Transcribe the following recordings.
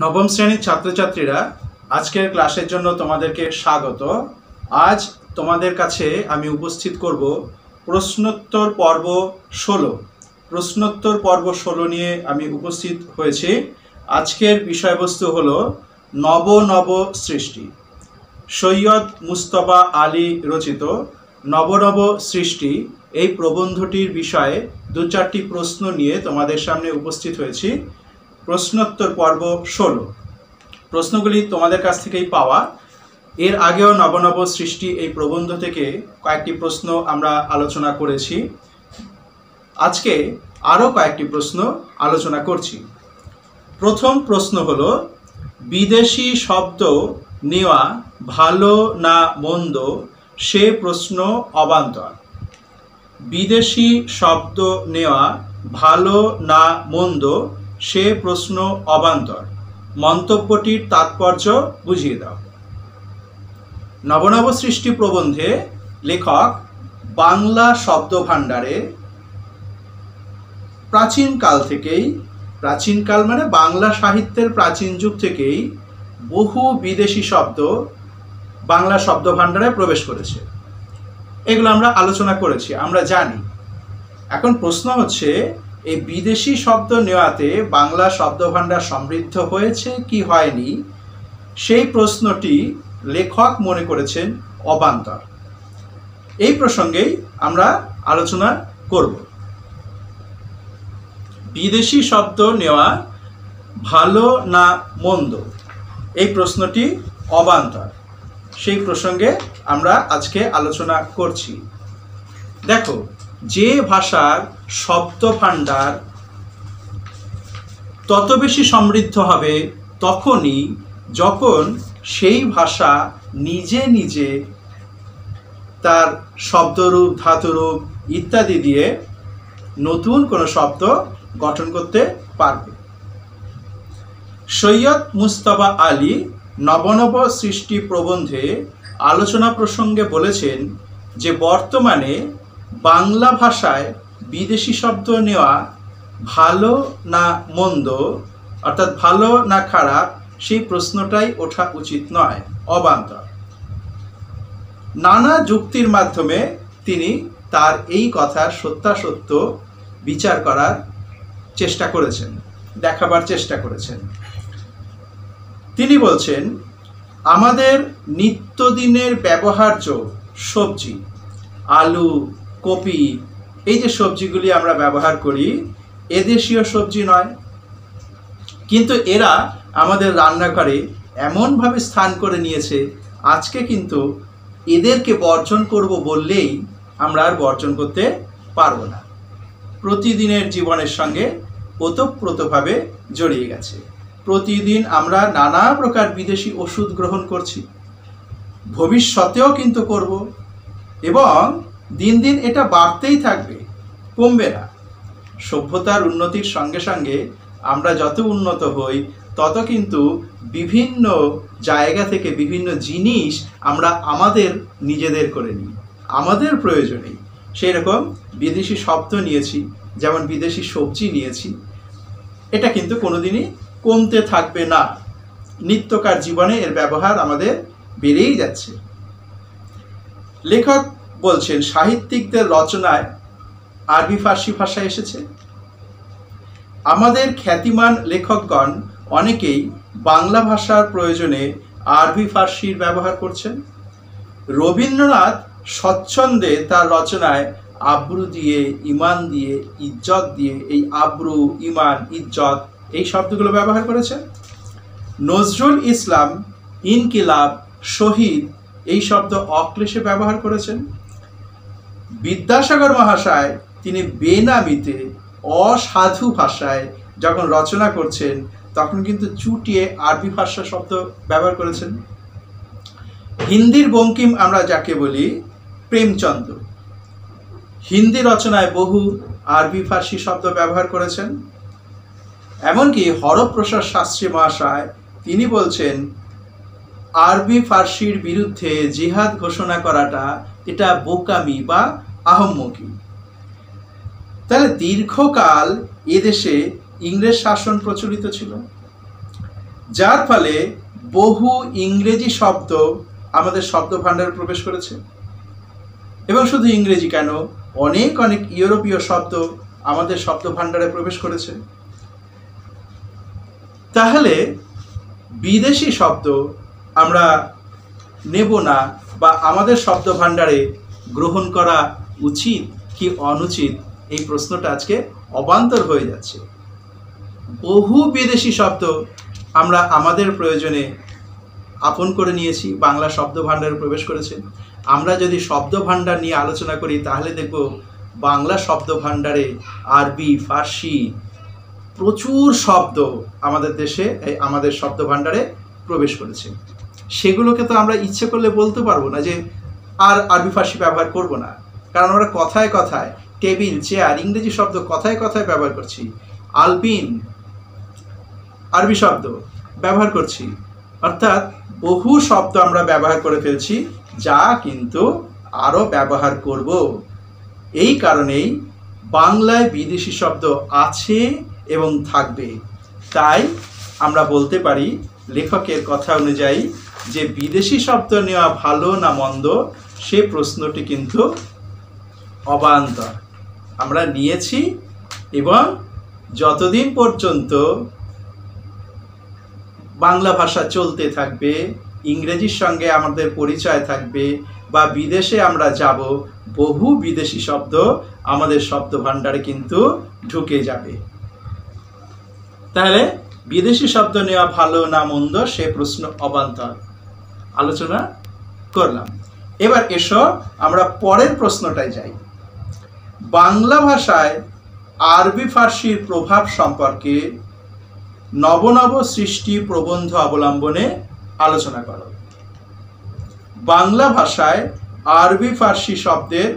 নবম শ্রেণীর ছাত্রছাত্রীরা, আজকের ক্লাসের জন্য তোমাদেরকে স্বাগত। আজ তোমাদের কাছে আমি উপস্থিত করব প্রশ্নোত্তর পর্ব 16। প্রশ্নোত্তর পর্ব 16 নিয়ে আমি উপস্থিত হয়েছি। আজকের বিষয়বস্তু হলো নব নব সৃষ্টি। সৈয়দ মুস্তফা আলী রচিত নব নব সৃষ্টি এই প্রবন্ধটির বিষয়ে দু চারটি প্রশ্ন নিয়ে তোমাদের সামনে উপস্থিত হয়েছি। প্রশ্নোত্তর পর্ব 16। প্রশ্নগুলি তোমাদের কাছ থেকেই পাওয়া। এর আগেও নবনব সৃষ্টি এই প্রবন্ধ থেকে কয়েকটি প্রশ্ন আমরা আলোচনা করেছি। আজকে আরও কয়েকটি প্রশ্ন আলোচনা করছি। প্রথম প্রশ্ন হলো, বিদেশি শব্দ নেওয়া ভালো না মন্দ সে প্রশ্ন অবান্তর। বিদেশি শব্দ নেওয়া ভালো না মন্দ সে প্রশ্ন অবান্তর। মন্তব্যটির তাৎপর্য বুঝিয়ে দাও। নবনব সৃষ্টি প্রবন্ধে লেখক বাংলা শব্দ ভাণ্ডারে প্রাচীনকাল থেকেই, প্রাচীনকাল মানে বাংলা সাহিত্যের প্রাচীন যুগ থেকেই বহু বিদেশি শব্দ বাংলা শব্দ ভাণ্ডারে প্রবেশ করেছে। এগুলো আমরা আলোচনা করেছি, আমরা জানি। এখন প্রশ্ন হচ্ছে, এই বিদেশি শব্দ নেওয়াতে বাংলা শব্দভাণ্ডার সমৃদ্ধ হয়েছে কি হয়নি, সেই প্রশ্নটি লেখক মনে করেছেন অবান্তর। এই প্রসঙ্গেই আমরা আলোচনা করব। বিদেশি শব্দ নেওয়া ভালো না মন্দ, এই প্রশ্নটি অবান্তর। সেই প্রসঙ্গে আমরা আজকে আলোচনা করছি। দেখো, যে ভাষার শব্দভাণ্ডার তত বেশি সমৃদ্ধ হবে তখনই যখন সেই ভাষা নিজে নিজে তার শব্দরূপ, ধাতুরূপ ইত্যাদি দিয়ে নতুন কোনো শব্দ গঠন করতে পারবে। সৈয়দ মুস্তফা আলী নবনব সৃষ্টি প্রবন্ধে আলোচনা প্রসঙ্গে বলেছেন যে বর্তমানে বাংলা ভাষায় বিদেশি শব্দ নেওয়া ভালো না মন্দ, অর্থাৎ ভালো না খারাপ, সেই প্রশ্নটাই ওঠা উচিত নয়, অবান্তর। নানা যুক্তির মাধ্যমে তিনি তার এই কথার সত্যাসত্য বিচার করার চেষ্টা করেছেন, দেখাবার চেষ্টা করেছেন। তিনি বলছেন, আমাদের নিত্যদিনের ব্যবহার্য সবজি, আলু, কপি, এই যে সবজিগুলি আমরা ব্যবহার করি, এদেশীয় সবজি নয়, কিন্তু এরা আমাদের রান্নাঘরে এমনভাবে স্থান করে নিয়েছে, আজকে কিন্তু এদেরকে বর্জন করব বললেই আমরা আর বর্জন করতে পারব না। প্রতিদিনের জীবনের সঙ্গে ওতপ্রোতভাবে জড়িয়ে গেছে। প্রতিদিন আমরা নানা প্রকার বিদেশি ওষুধ গ্রহণ করছি, ভবিষ্যতেও কিন্তু করব, এবং দিন দিন এটা বাড়তেই থাকবে, কমবে না। সভ্যতার উন্নতির সঙ্গে সঙ্গে আমরা যত উন্নত হই তত কিন্তু বিভিন্ন জায়গা থেকে বিভিন্ন জিনিস আমরা আমাদের নিজেদের করে নিই, আমাদের প্রয়োজনে। সেই রকম বিদেশি শব্দ নিয়েছি, যেমন বিদেশি সবজি নিয়েছি, এটা কিন্তু কোনোদিনই কমতে থাকবে না। নিত্যকার জীবনে এর ব্যবহার আমাদের বেড়েই যাচ্ছে। লেখক বলছেন, সাহিত্যিকদের রচনায় আরবি ফার্সি ভাষা এসেছে। আমাদের খ্যাতিমান লেখকগণ অনেকেই বাংলা ভাষার প্রয়োজনে আরবি ফার্সির ব্যবহার করছেন। রবীন্দ্রনাথ স্বচ্ছন্দে তার রচনায় আব্রু দিয়ে, ইমান দিয়ে, ইজ্জত দিয়ে, এই আব্রু, ইমান, ইজ্জত এই শব্দগুলো ব্যবহার করেছেন। নজরুল ইসলাম ইনকিলাব, শহীদ এই শব্দ অক্লেশে ব্যবহার করেছেন। বিদ্যাসাগর মহাশয় তিনি বেনামিতে, অসাধু ভাষায় যখন রচনা করছেন তখন কিন্তু চুটিয়ে আরবি ভাষা শব্দ ব্যবহার করেছেন। হিন্দির বঙ্কিম আমরা যাকে বলি, প্রেমচন্দ্র, হিন্দি রচনায় বহু আরবি ফার্সি শব্দ ব্যবহার করেছেন। এমনকি হরপ্রসাদ শাস্ত্রী মহাশয় তিনি বলছেন, আরবি ফার্সির বিরুদ্ধে জিহাদ ঘোষণা করাটা এটা বোকামি বা আহম্মকি। তাহলে দীর্ঘকাল এদেশে ইংরেজ শাসন প্রচলিত ছিল। যার ফলে বহু ইংরেজি শব্দ আমাদের শব্দ ভাণ্ডারে প্রবেশ করেছে। এবং শুধু ইংরেজি কেন, অনেক অনেক ইউরোপীয় শব্দ আমাদের শব্দ ভাণ্ডারে প্রবেশ করেছে। তাহলে বিদেশি শব্দ আমরা নেব না বা আমাদের শব্দ ভাণ্ডারে গ্রহণ করা উচিত কি অনুচিত, এই প্রশ্নটা আজকে অবান্তর হয়ে যাচ্ছে। বহু বিদেশি শব্দ আমরা আমাদের প্রয়োজনে আপন করে নিয়েছি, বাংলা শব্দ ভাণ্ডারে প্রবেশ করেছে। আমরা যদি শব্দ ভাণ্ডার নিয়ে আলোচনা করি তাহলে দেখব বাংলা শব্দ ভাণ্ডারে আরবি, ফার্সি প্রচুর শব্দ আমাদের দেশে আমাদের শব্দ ভাণ্ডারে প্রবেশ করেছে। সেগুলোকে তো আমরা ইচ্ছে করলে বলতে পারবো না যে আর আরবি ফার্সি ব্যবহার করব না, কারণ আমরা কথায় কথায় টেবিল, চেয়ার ইংরেজি শব্দ কথায় কথায় ব্যবহার করছি। আলপিন আরবি শব্দ ব্যবহার করছি, অর্থাৎ বহু শব্দ আমরা ব্যবহার করে ফেলছি, যা কিন্তু আরও ব্যবহার করব। এই কারণেই বাংলায় বিদেশি শব্দ আছে এবং থাকবে। তাই আমরা বলতে পারি লেখকের কথা অনুযায়ী যে বিদেশি শব্দ নেওয়া ভালো না মন্দ, সে প্রশ্নটি কিন্তু অবান্তর। আমরা নিয়েছি এবং যতদিন পর্যন্ত বাংলা ভাষা চলতে থাকবে, ইংরেজির সঙ্গে আমাদের পরিচয় থাকবে বা বিদেশে আমরা যাব, বহু বিদেশি শব্দ আমাদের শব্দ ভাণ্ডারে কিন্তু ঢুকে যাবে। তাহলে বিদেশি শব্দ নেওয়া ভালো না মন্দ, সে প্রশ্ন অবান্তর আলোচনা করলাম। এবার এসো আমরা পরের প্রশ্নটায় যাই। বাংলা ভাষায় আরবি ফার্সির প্রভাব সম্পর্কে নবনব সৃষ্টি প্রবন্ধ অবলম্বনে আলোচনা করো। বাংলা ভাষায় আরবি ফার্সি শব্দের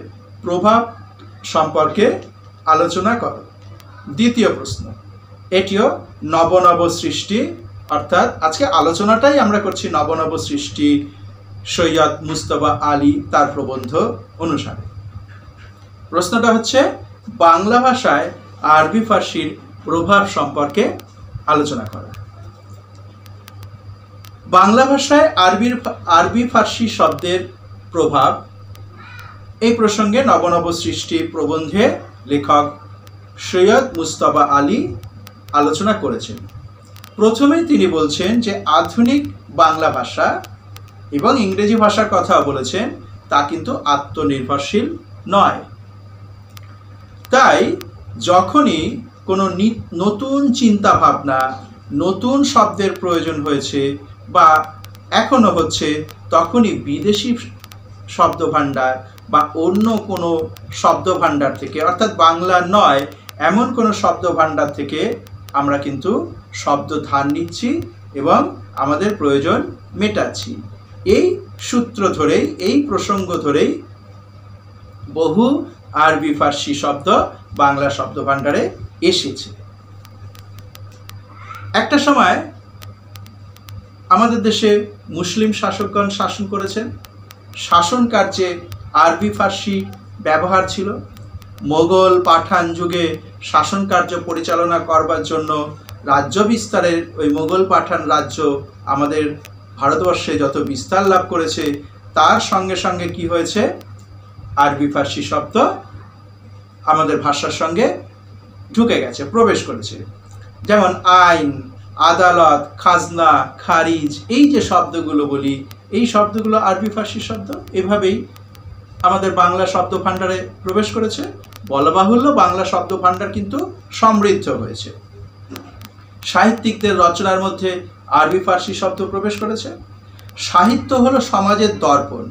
প্রভাব সম্পর্কে আলোচনা করো। দ্বিতীয় প্রশ্ন, এটিও নবনব সৃষ্টি, অর্থাৎ আজকে আলোচনাটাই আমরা করছি নবনব সৃষ্টি সৈয়দ মুস্তফা আলী তার প্রবন্ধ অনুসারে। প্রশ্নটা হচ্ছে বাংলা ভাষায় আরবি ফার্সির প্রভাব সম্পর্কে আলোচনা করা। বাংলা ভাষায় আরবি ফার্সি শব্দের প্রভাব, এই প্রসঙ্গে নবনব সৃষ্টি প্রবন্ধে লেখক সৈয়দ মুস্তফা আলী আলোচনা করেছেন। প্রথমেই তিনি বলছেন যে আধুনিক বাংলা ভাষা এবং ইংরেজি ভাষার কথা বলেছেন, তা কিন্তু আত্মনির্ভরশীল নয়। তাই যখনই কোনো নতুন চিন্তা ভাবনা, নতুন শব্দের প্রয়োজন হয়েছে বা এখনো হচ্ছে, তখনই বিদেশি শব্দ ভাণ্ডার বা অন্য কোনো শব্দ ভাণ্ডার থেকে, অর্থাৎ বাংলা নয় এমন কোনো শব্দ ভাণ্ডার থেকে আমরা কিন্তু শব্দ ধার নিচ্ছি এবং আমাদের প্রয়োজন মেটাচ্ছি। এই সূত্র ধরেই, এই প্রসঙ্গ ধরেই বহু আরবি ফার্সি শব্দ বাংলা শব্দ ভাণ্ডারে এসেছে। একটা সময় আমাদের দেশে মুসলিম শাসকগণ শাসন করেছেন। শাসন কার্যে আরবি ফার্সি ব্যবহার ছিল। মোগল পাঠান যুগে শাসন কার্য পরিচালনা করবার জন্য রাজ্য বিস্তারের ওই মোগল পাঠান রাজ্য আমাদের ভারতবর্ষে যত বিস্তার লাভ করেছে, তার সঙ্গে সঙ্গে কি হয়েছে, আরবি ফার্সি শব্দ আমাদের ভাষার সঙ্গে ঢুকে গেছে, প্রবেশ করেছে। যেমন আইন, আদালত, খাজনা, খারিজ, এই যে শব্দগুলো বলি, এই শব্দগুলো আরবি ফার্সি শব্দ, এভাবেই আমাদের বাংলা শব্দ ভাণ্ডারে প্রবেশ করেছে। বলা বাহুল্য বাংলা শব্দ ভাণ্ডার কিন্তু সমৃদ্ধ হয়েছে। সাহিত্যিকদের রচনার মধ্যে আরবি ফার্সি শব্দ প্রবেশ করেছে। সাহিত্য হলো সমাজের দর্পণ,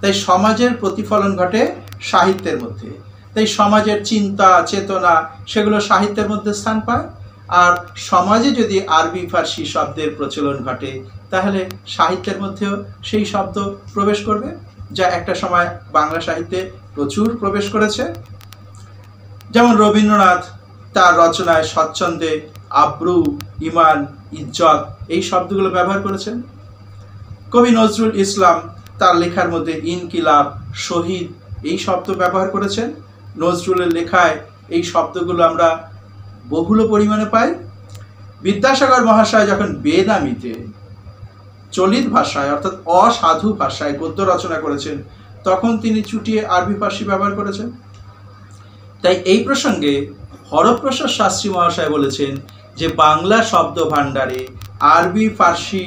তাই সমাজের প্রতিফলন ঘটে সাহিত্যের মধ্যে। তাই সমাজের চিন্তা চেতনা সেগুলো সাহিত্যের মধ্যে স্থান পায়। আর সমাজে যদি আরবি ফার্সি শব্দের প্রচলন ঘটে, তাহলে সাহিত্যের মধ্যেও সেই শব্দ প্রবেশ করবে, যা একটা সময় বাংলা সাহিত্যে প্রচুর প্রবেশ করেছে। যেমন রবীন্দ্রনাথ তার রচনায় স্বচ্ছন্দে আব্রু, ইমান, ইজ্জত এই শব্দগুলো ব্যবহার করেছেন। কবি নজরুল ইসলাম তার লেখার মধ্যে ইনকিলাব, শহীদ এই শব্দ ব্যবহার করেছেন। নজরুলের লেখায় এই শব্দগুলো আমরা বহুল পরিমাণে পাই। বিদ্যাসাগর মহাশয় যখন বেনামিতে চলিত ভাষায় অর্থাৎ অসাধু ভাষায় গদ্য রচনা করেছেন, তখন তিনি চুটিয়ে আরবি ফার্সি ব্যবহার করেছেন। তাই এই প্রসঙ্গে হরপ্রসাদ শাস্ত্রী মহাশয় বলেছেন যে বাংলা শব্দ ভাণ্ডারে আরবি ফার্সি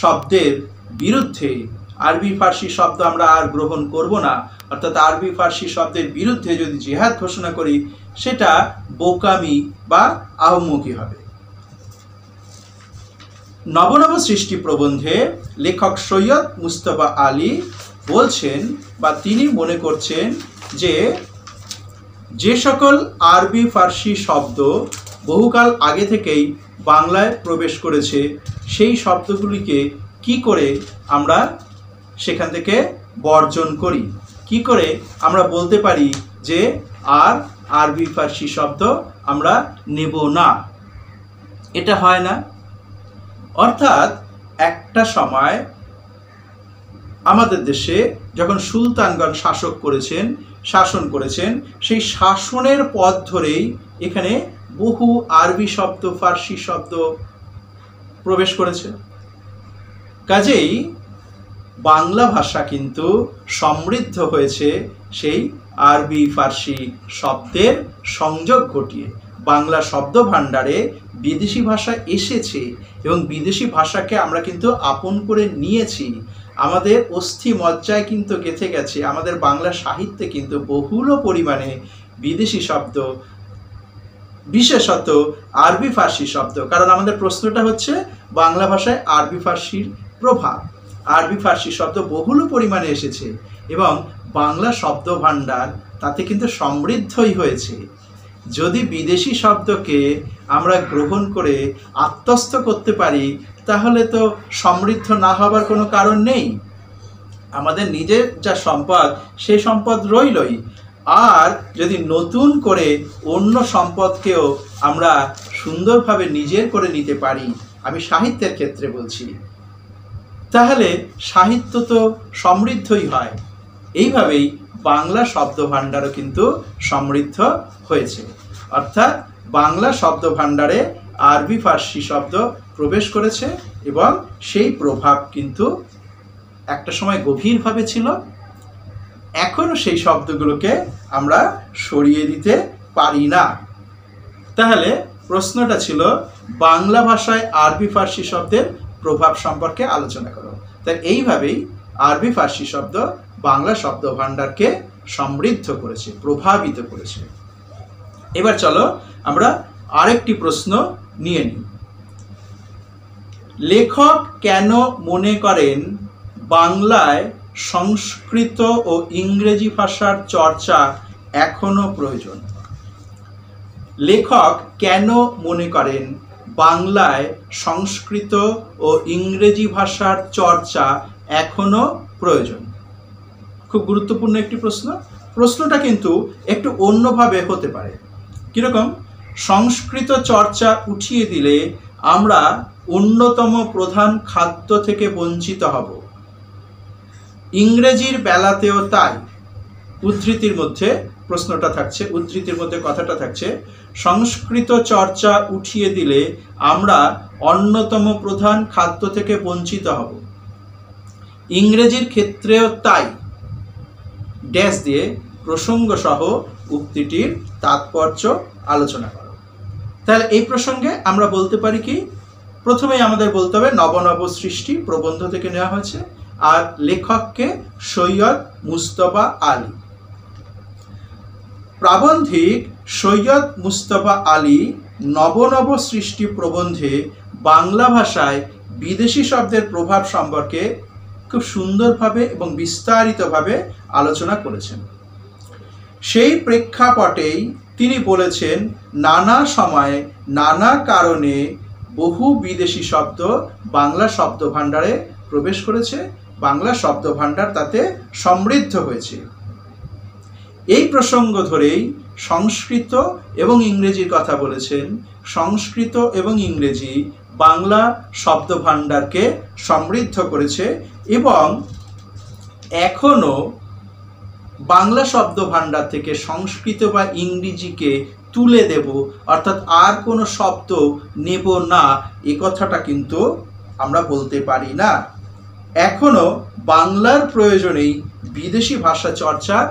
শব্দের বিরুদ্ধে, আরবি ফার্সি শব্দ আমরা আর গ্রহণ করব না, অর্থাৎ আরবি ফার্সি শব্দের বিরুদ্ধে যদি জিহাদ ঘোষণা করি সেটা বোকামি বা আহম্মকি হবে। নবনব সৃষ্টি প্রবন্ধে লেখক সৈয়দ মুস্তফা আলী বলছেন বা তিনি মনে করছেন যে সকল আরবি ফার্সি শব্দ বহুকাল আগে থেকেই বাংলায় প্রবেশ করেছে, সেই শব্দগুলিকে কি করে আমরা সেখান থেকে বর্জন করি, কি করে আমরা বলতে পারি যে আর আরবি ফার্সি শব্দ আমরা নেব না? এটা হয় না। অর্থাৎ একটা সময় আমাদের দেশে যখন সুলতানগণ শাসন করেছেন, সেই শাসনের পথ ধরেই এখানে বহু আরবি শব্দ, ফার্সি শব্দ প্রবেশ করেছে। কাজেই বাংলা ভাষা কিন্তু সমৃদ্ধ হয়েছে সেই আরবি ফার্সি শব্দের সংযোগ ঘটিয়ে। বাংলা শব্দ ভাণ্ডারে বিদেশি ভাষা এসেছে এবং বিদেশি ভাষাকে আমরা কিন্তু আপন করে নিয়েছি, আমাদের অস্থি মজ্জায় কিন্তু গেঁথে গেছে। আমাদের বাংলা সাহিত্যে কিন্তু বহুল পরিমাণে বিদেশি শব্দ, বিশেষত আরবি ফার্সি শব্দ, কারণ আমাদের প্রশ্নটা হচ্ছে বাংলা ভাষায় আরবি ফার্সির প্রভাব, আরবি ফার্সি শব্দ বহুল পরিমাণে এসেছে এবং বাংলা শব্দ ভাণ্ডার তাতে কিন্তু সমৃদ্ধই হয়েছে। যদি বিদেশি শব্দকে আমরা গ্রহণ করে আত্মস্থ করতে পারি তাহলে তো সমৃদ্ধ না হবার কোনো কারণ নেই। আমাদের নিজের যা সম্পদ সেই সম্পদ রইলই, আর যদি নতুন করে অন্য সম্পদকেও আমরা সুন্দরভাবে নিজের করে নিতে পারি, আমি সাহিত্যের ক্ষেত্রে বলছি, তাহলে সাহিত্য তো সমৃদ্ধই হয়। এইভাবেই বাংলা শব্দ ভাণ্ডারও কিন্তু সমৃদ্ধ হয়েছে। অর্থাৎ বাংলা শব্দ ভাণ্ডারে আরবি ফার্সি শব্দ প্রবেশ করেছে এবং সেই প্রভাব কিন্তু একটা সময় গভীরভাবে ছিল। এখনও সেই শব্দগুলোকে আমরা সরিয়ে দিতে পারি না। তাহলে প্রশ্নটা ছিল বাংলা ভাষায় আরবি ফার্সি শব্দের প্রভাব সম্পর্কে আলোচনা করো। তাই এইভাবেই আরবি ফার্সি শব্দ বাংলা শব্দ ভাণ্ডারকে সমৃদ্ধ করেছে, প্রভাবিত করেছে। এবার চলো আমরা আরেকটি প্রশ্ন নিয়ে নিই। লেখক কেন মনে করেন বাংলায় সংস্কৃত ও ইংরেজি ভাষার চর্চা এখনো প্রয়োজন? লেখক কেন মনে করেন বাংলায় সংস্কৃত ও ইংরেজি ভাষার চর্চা এখনো প্রয়োজন? খুব গুরুত্বপূর্ণ একটি প্রশ্ন। প্রশ্নটা কিন্তু একটু অন্যভাবে হতে পারে। কীরকম? সংস্কৃত চর্চা উঠিয়ে দিলে আমরা অন্যতম প্রধান খাদ্য থেকে বঞ্চিত হব। ইংরেজির বেলাতেও তাই। উদ্ধৃতির মধ্যে প্রশ্নটা থাকছে, উদ্ধৃতির মধ্যে কথাটা থাকছে, সংস্কৃত চর্চা উঠিয়ে দিলে আমরা অন্যতম প্রধান খাদ্য থেকে বঞ্চিত হব। ইংরেজির ক্ষেত্রেও তাই। ড্যাশ দিয়ে প্রসঙ্গ সহ উক্তিটির তাৎপর্য আলোচনা করো। তাহলে এই প্রসঙ্গে আমরা বলতে পারি কি, প্রথমেই আমাদের বলতে হবে নবনব সৃষ্টি প্রবন্ধ থেকে নেওয়া হয়েছে, আর লেখককে সৈয়দ মুস্তফা আলী। প্রাবন্ধিক সৈয়দ মুস্তফা আলী নবনব সৃষ্টি প্রবন্ধে বাংলা ভাষায় বিদেশি শব্দের প্রভাব সম্পর্কে খুব সুন্দরভাবে এবং বিস্তারিতভাবে আলোচনা করেছেন। সেই প্রেক্ষাপটেই তিনি বলেছেন, নানা সময়ে নানা কারণে বহু বিদেশি শব্দ বাংলা শব্দ ভাণ্ডারে প্রবেশ করেছে, বাংলা শব্দ ভাণ্ডার তাতে সমৃদ্ধ হয়েছে। এই প্রসঙ্গ ধরেই সংস্কৃত এবং ইংরেজির কথা বলেছেন। সংস্কৃত এবং ইংরেজি বাংলা শব্দ ভাণ্ডারকে সমৃদ্ধ করেছে এবং এখনও বাংলা শব্দ ভাণ্ডার থেকে সংস্কৃত বা ইংরেজিকে তুলে দেব, অর্থাৎ আর কোনো শব্দ নেব না, এ কথাটা কিন্তু আমরা বলতে পারি না। এখনো বাংলার প্রয়োজনেই বিদেশি ভাষা চর্চার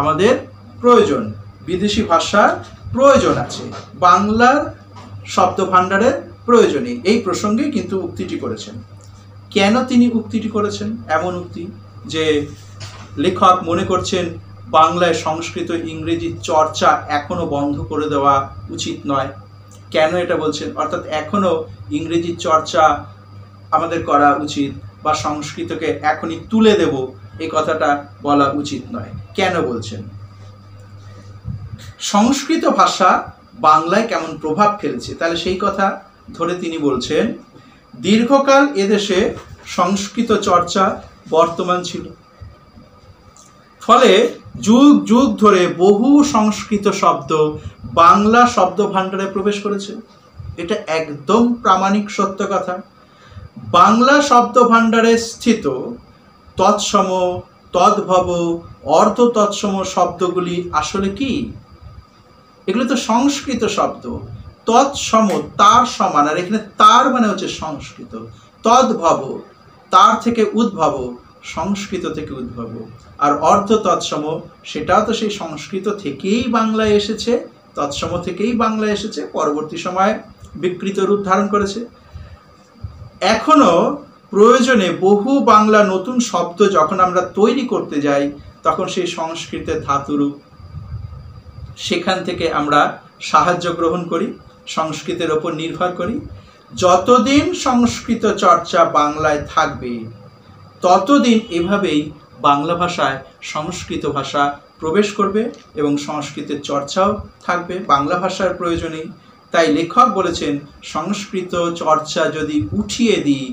আমাদের প্রয়োজন, বিদেশি ভাষার প্রয়োজন আছে, বাংলার শব্দ ভাণ্ডারের প্রয়োজনে। এই প্রসঙ্গে কিন্তু উক্তিটি করেছেন। কেন তিনি উক্তিটি করেছেন? এমন উক্তি যে লেখক মনে করছেন বাংলায় সংস্কৃত ইংরেজি চর্চা এখনো বন্ধ করে দেওয়া উচিত নয়। কেন এটা বলছেন? অর্থাৎ এখনো ইংরেজি চর্চা আমাদের করা উচিত, বা সংস্কৃতকে এখনই তুলে দেব, এই কথাটা বলা উচিত নয়। কেন বলছেন? সংস্কৃত ভাষা বাংলায় কেমন প্রভাব ফেলেছে, তাহলে সেই কথা ধরে তিনি বলছেন, দীর্ঘকাল এদেশে সংস্কৃত চর্চা বর্তমান ছিল, ফলে যুগ যুগ ধরে বহু সংস্কৃত শব্দ বাংলা শব্দ ভাণ্ডারে প্রবেশ করেছে। এটা একদম প্রামাণিক সত্য কথা। বাংলা শব্দ ভাণ্ডারে স্থিত তৎসম, তদ্ভব, অর্ধ তৎসম শব্দগুলি আসলে কি? এগুলো তো সংস্কৃত শব্দ। তৎসম তার সমান, আর এখানে তার মানে হচ্ছে সংস্কৃত। তদ্ভব তার থেকে উদ্ভব, সংস্কৃত থেকে উদ্ভব। আর অর্ধ তৎসম সেটাও তো সেই সংস্কৃত থেকেই বাংলায় এসেছে, তৎসম থেকেই বাংলায় এসেছে, পরবর্তী সময়ে বিকৃত রূপ ধারণ করেছে। এখনো প্রয়োজনে বহু বাংলা নতুন শব্দ যখন আমরা তৈরি করতে যাই, তখন সেই সংস্কৃতের ধাতুরূপ, সেখান থেকে আমরা সাহায্য গ্রহণ করি, সংস্কৃতের ওপর নির্ভর করি। যতদিন সংস্কৃত চর্চা বাংলায় থাকবে, ততদিন এভাবেই বাংলা ভাষায় সংস্কৃত ভাষা প্রবেশ করবে এবং সংস্কৃতের চর্চাও থাকবে বাংলা ভাষার প্রয়োজনেই। তাই লেখক বলেছেন, সংস্কৃত চর্চা যদি উঠিয়ে দিই,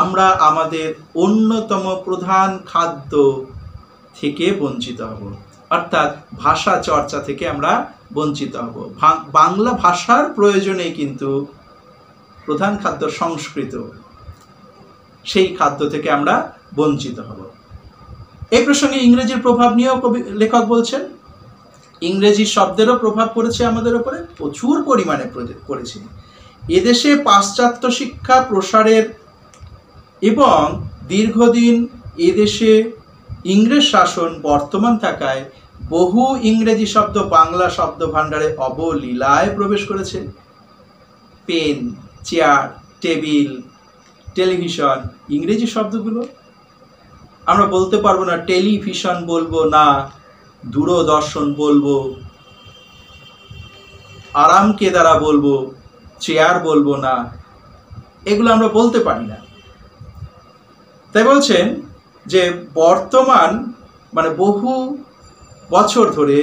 আমরা আমাদের অন্যতম প্রধান খাদ্য থেকে বঞ্চিত হব, অর্থাৎ ভাষা চর্চা থেকে আমরা বঞ্চিত হব। বাংলা ভাষার প্রয়োজনে কিন্তু প্রধান খাদ্য সংস্কৃত, সেই খাদ্য থেকে আমরা বঞ্চিত হব। এই প্রসঙ্গে ইংরেজির প্রভাব নিয়েও লেখক বলছেন, ইংরেজি শব্দেরও প্রভাব পড়েছে আমাদের উপরে, প্রচুর পরিমাণে পড়েছে। এদেশে পাশ্চাত্য শিক্ষা প্রসারের এবং দীর্ঘদিন এদেশে ইংরেজ শাসন বর্তমান থাকায় বহু ইংরেজি শব্দ বাংলা শব্দ ভাণ্ডারে অবলীলায় প্রবেশ করেছে। পেন, চেয়ার, টেবিল, টেলিভিশন, ইংরেজি শব্দগুলো। আমরা বলতে পারবো না টেলিভিশন বলবো না, দূরদর্শন বলবো, আরাম কেদারা বলবো, চেয়ার বলবো না, এগুলো আমরা বলতে পারি না। তাই বলছেন যে বর্তমান মানে বহু বছর ধরে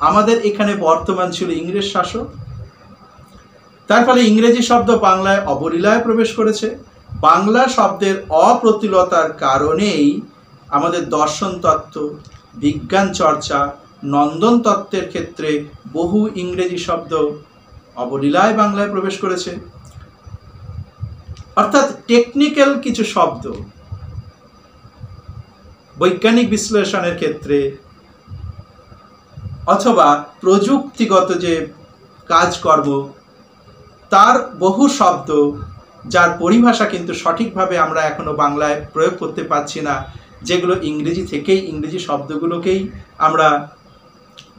আমাদের এখানে বর্তমান ছিল ইংরেজ শাসক, তার ফলে ইংরেজি শব্দ বাংলায় অবলীলায় প্রবেশ করেছে। বাংলা শব্দের অপ্রতুলতার কারণেই আমাদের দর্শন তত্ত্ব, বিজ্ঞান চর্চা, নন্দন তত্ত্বের ক্ষেত্রে বহু ইংরেজি শব্দ অবলীলায় বাংলায় প্রবেশ করেছে। অর্থাৎ টেকনিক্যাল কিছু শব্দ বৈজ্ঞানিক বিশ্লেষণের ক্ষেত্রে অথবা প্রযুক্তিগত যে কাজকর্ম, তার বহু শব্দ যার পরিভাষা কিন্তু সঠিকভাবে আমরা এখনো বাংলায় প্রয়োগ করতে পারছি না, যেগুলো ইংরেজি থেকেই, ইংরেজি শব্দগুলোকেই আমরা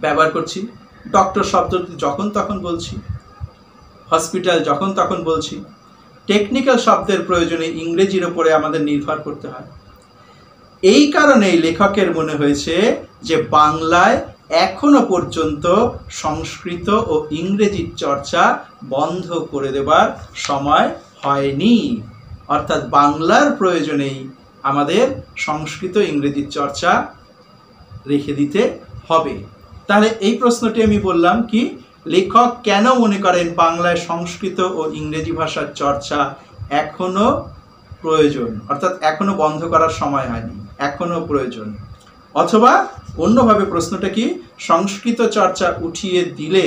ব্যবহার করছি। ডক্টর শব্দ যখন তখন বলছি, হসপিটাল যখন তখন বলছি। টেকনিক্যাল শব্দের প্রয়োজনে ইংরেজির ওপরে আমাদের নির্ভর করতে হয়। এই কারণেই লেখকের মনে হয়েছে যে বাংলায় এখনো পর্যন্ত সংস্কৃত ও ইংরেজির চর্চা বন্ধ করে দেবার সময় হয়নি, অর্থাৎ বাংলার প্রয়োজনেই আমাদের সংস্কৃত ইংরেজির চর্চা রেখে দিতে হবে। তাহলে এই প্রশ্নটি আমি বললাম কি, লেখক কেন মনে করেন বাংলায় সংস্কৃত ও ইংরেজি ভাষার চর্চা এখনো প্রয়োজন, অর্থাৎ এখনো বন্ধ করার সময় হয়নি, এখনো প্রয়োজন। অথবা অন্যভাবে প্রশ্নটা কি, সংস্কৃত চর্চা উঠিয়ে দিলে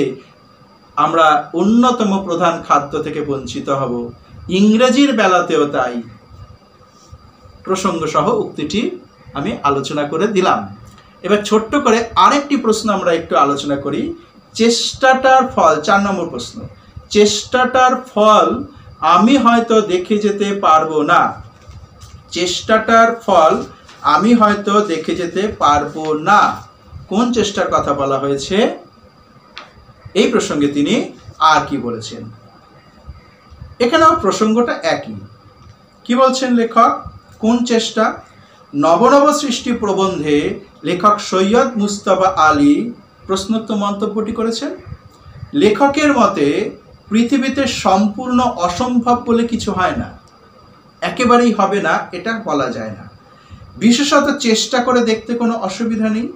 আমরা অন্যতম প্রধান খাদ্য থেকে বঞ্চিত হব। ইংরেজির বেলাতেও তাই। প্রসঙ্গ সহ উক্তিটি আমি আলোচনা করে দিলাম। এবার ছোট্ট করে আরেকটি প্রশ্ন আমরা একটু আলোচনা করি। চেষ্টাটার ফল, 4 নম্বর প্রশ্ন, চেষ্টাটার ফল আমি হয়তো দেখে যেতে পারবো না। চেষ্টাটার ফল আমি হয়তো দেখে যেতে পারবো না। কোন চেষ্টার কথা বলা হয়েছে? এই প্রসঙ্গে তিনি আর কি বলেছেন? এখানেও প্রসঙ্গটা একই। কি বলছেন লেখক? কোন চেষ্টা? নবনব সৃষ্টি প্রবন্ধে লেখক সৈয়দ মুস্তাফা আলী প্রশ্নোত্তর মন্তব্যটি করেছেন। লেখকের মতে পৃথিবীতে সম্পূর্ণ অসম্ভব বলে কিছু হয় না, একেবারেই হবে না এটা বলা যায় না। বিশেষত চেষ্টা করে দেখতে কোনো অসুবিধা নেই।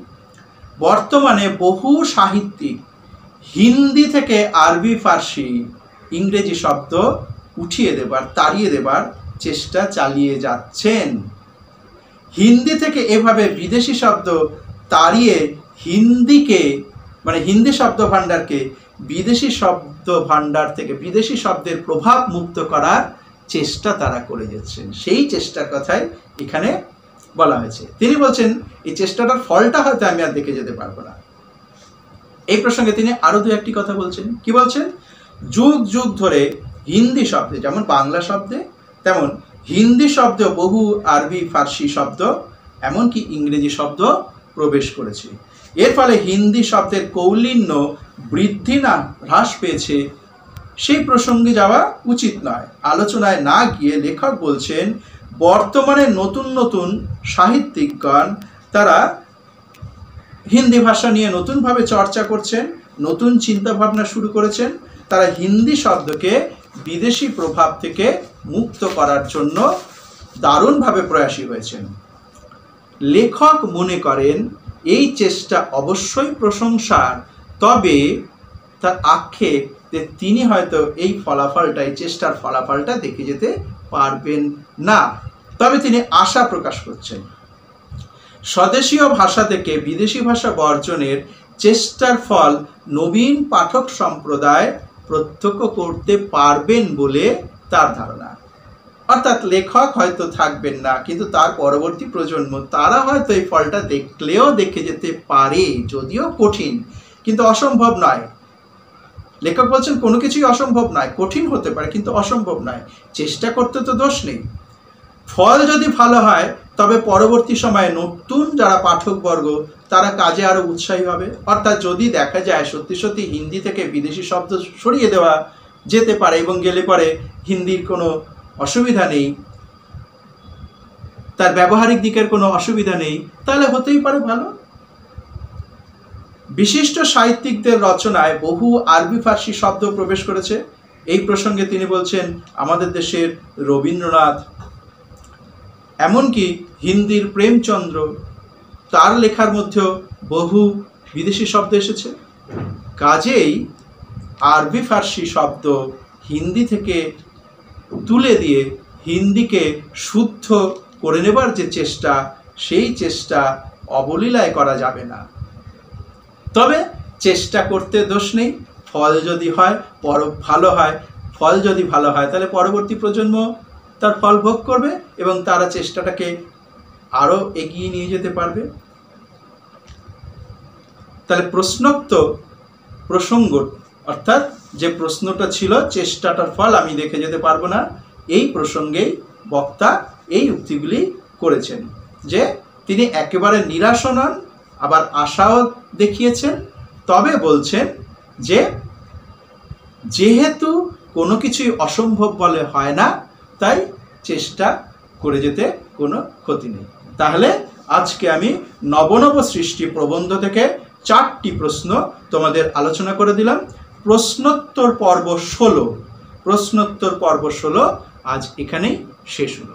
বর্তমানে বহু সাহিত্যিক হিন্দি থেকে আরবি, ফার্সি, ইংরেজি শব্দ উঠিয়ে দেবার, তাড়িয়ে দেবার চেষ্টা চালিয়ে যাচ্ছেন। হিন্দি থেকে এভাবে বিদেশি শব্দ তাড়িয়ে হিন্দিকে, মানে হিন্দি শব্দ ভাণ্ডারকে বিদেশি শব্দ ভাণ্ডার থেকে, বিদেশি শব্দের প্রভাব মুক্ত করার চেষ্টা তারা করে যাচ্ছেন। সেই চেষ্টার কথাই এখানে বলা হয়েছে। তিনি বলছেন এই চেষ্টাটার ফলটা হয়তো আমি আর দেখে যেতে পারবো না। এই প্রসঙ্গে তিনি আরো দু একটি কথা বলছেন। কি বলছেন? যুগ যুগ ধরে হিন্দি শব্দে, যেমন বাংলা শব্দে তেমন হিন্দি শব্দ বহু আরবি, ফার্সি শব্দ, এমনকি ইংরেজি শব্দ প্রবেশ করেছে। এর ফলে হিন্দি শব্দের কৌলিন্য বৃদ্ধি না হ্রাস পেয়েছে, সেই প্রসঙ্গে যাওয়া উচিত নয়। আলোচনায় না গিয়ে লেখক বলছেন বর্তমানে নতুন নতুন সাহিত্যিকগণ তারা হিন্দি ভাষা নিয়ে নতুনভাবে চর্চা করছেন, নতুন চিন্তাভাবনা শুরু করেছেন। তারা হিন্দি শব্দকে বিদেশি প্রভাব থেকে মুক্ত করার জন্য দারুণভাবে প্রয়াসী হয়েছেন। লেখক মনে করেন এই চেষ্টা অবশ্যই প্রশংসার, তবে তার আক্ষেপ যে তিনি হয়তো এই ফলাফলটা, এই চেষ্টার ফলাফলটা দেখে যেতে পারবেন না। তবে তিনি আশা প্রকাশ করছেন স্বদেশীয় ভাষা থেকে বিদেশি ভাষা বর্জনের চেষ্টার ফল নবীন পাঠক সম্প্রদায় প্রত্যক্ষ করতে পারবেন বলে তার ধারণা। অর্থাৎ লেখক হয়তো থাকবেন না, কিন্তু তার পরবর্তী প্রজন্ম তারা হয়তো এই ফলটা দেখলেও দেখে যেতে পারে, যদিও কঠিন, কিন্তু অসম্ভব নয়। লেখক বলছেন কোনো কিছুই অসম্ভব নয়, কঠিন হতে পারে কিন্তু অসম্ভব নয়। চেষ্টা করতে তো দোষ নেই। ফল যদি ভালো হয় তবে পরবর্তী সময়ে নতুন যারা পাঠকবর্গ তারা কাজে আরো উৎসাহী হবে। অর্থাৎ যদি দেখা যায় সত্যি সত্যি হিন্দি থেকে বিদেশি শব্দ সরিয়ে দেওয়া যেতে পারে এবং গেলে পরে হিন্দির কোনো অসুবিধা নেই, তার ব্যবহারিক দিকের কোনো অসুবিধা নেই, তাহলে হতেই পারে ভালো। বিশিষ্ট সাহিত্যিকদের রচনায় বহু আরবি, ফার্সি শব্দ প্রবেশ করেছে। এই প্রসঙ্গে তিনি বলছেন আমাদের দেশের রবীন্দ্রনাথ, এমনকি হিন্দির প্রেমচন্দ্র, তার লেখার মধ্যেও বহু বিদেশি শব্দ এসেছে। কাজেই আরবি, ফার্সি শব্দ হিন্দি থেকে তুলে দিয়ে হিন্দিকে শুদ্ধ করে নেবার যে চেষ্টা, সেই চেষ্টা অবলীলায় করা যাবে না। তবে চেষ্টা করতে দোষ নেই। ফল যদি হয় ভালো হয়, ফল যদি ভালো হয় তাহলে পরবর্তী প্রজন্ম তার ফল ভোগ করবে এবং তারা চেষ্টাটাকে আরো এগিয়ে নিয়ে যেতে পারবে। তাহলে প্রশ্নোক্ত প্রসঙ্গ, অর্থাৎ যে প্রশ্নটা ছিল চেষ্টাটার ফল আমি দেখে যেতে পারবো না, এই প্রসঙ্গেই বক্তা এই উক্তিগুলি করেছেন যে তিনি একেবারে নিরাশ নন, আবার আশাও দেখিয়েছেন। তবে বলছেন যে যেহেতু কোনো কিছুই অসম্ভব বলে হয় না, তাই চেষ্টা করে যেতে কোনো ক্ষতি নেই। তাহলে আজকে আমি নবনব সৃষ্টি প্রবন্ধ থেকে 4টি প্রশ্ন তোমাদের আলোচনা করে দিলাম। প্রশ্নোত্তর পর্ব 16 আজ এখানেই শেষ হলো।